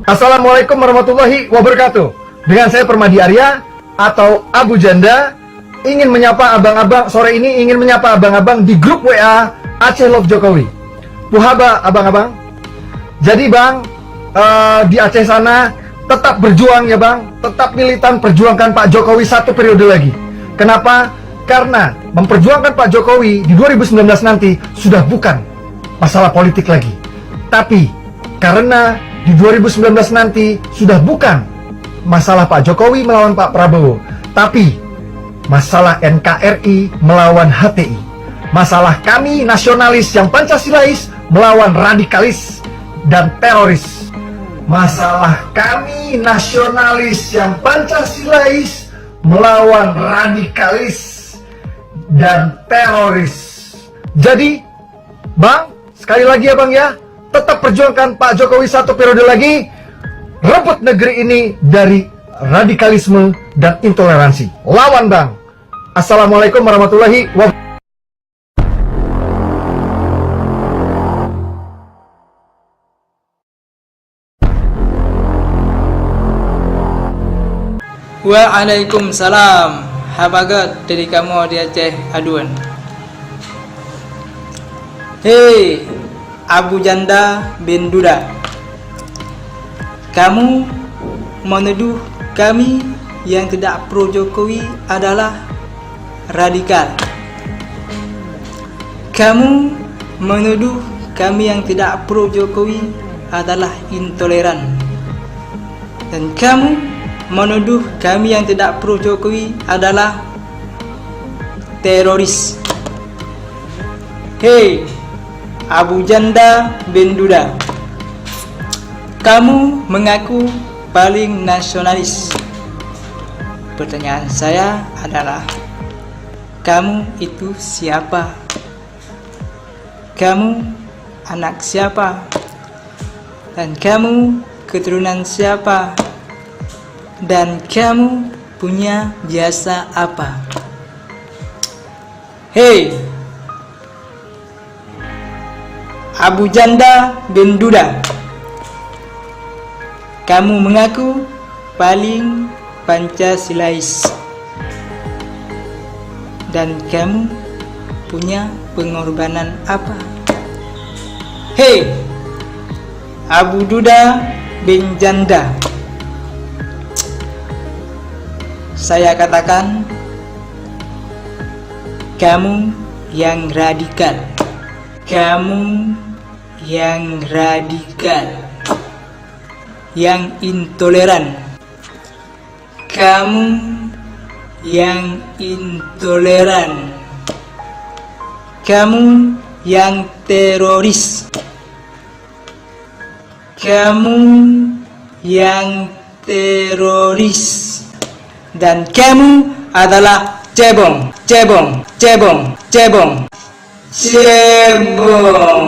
Assalamualaikum warahmatullahi wabarakatuh. Dengan saya Permadi Arya atau Abu Janda ingin menyapa abang-abang sore ini, ingin menyapa abang-abang di grup WA Aceh Love Jokowi. Puhaba abang-abang. Jadi bang, di Aceh sana tetap berjuang ya bang, tetap militan perjuangkan Pak Jokowi 1 periode lagi. Kenapa? Karena memperjuangkan Pak Jokowi di 2019 nanti sudah bukan masalah politik lagi, tapi karena di 2019 nanti sudah bukan masalah Pak Jokowi melawan Pak Prabowo, tapi masalah NKRI melawan HTI. Masalah kami nasionalis yang Pancasilais melawan radikalis dan teroris. Masalah kami nasionalis yang Pancasilais melawan radikalis dan teroris. Jadi, bang, sekali lagi ya bang ya, tetap perjuangkan Pak Jokowi 1 periode lagi. Rebut negeri ini dari radikalisme dan intoleransi. Lawan bang. Assalamualaikum warahmatullahi wabarakatuh. Waalaikumsalam. Habagat dari kamu di Aceh aduan. Hei Abu Janda bin Duda, kamu menuduh kami yang tidak pro Jokowi adalah radikal. Kamu menuduh kami yang tidak pro Jokowi adalah intoleran. Dan kamu menuduh kami yang tidak pro Jokowi adalah teroris. Hei Abu Janda bin Duda, kamu mengaku paling nasionalis. Pertanyaan saya adalah, kamu itu siapa? Kamu anak siapa? Dan kamu keturunan siapa? Dan kamu punya jasa apa? Hei Abu Janda bin Duda, kamu mengaku paling Pancasilais dan kamu punya pengorbanan apa? Hei Abu Duda bin Janda, saya katakan kamu yang radikal. Kamu yang radikal, yang intoleran. Kamu yang intoleran. Kamu yang teroris. Kamu yang teroris. Dan kamu adalah cebong, cebong, cebong, cebong, cebong.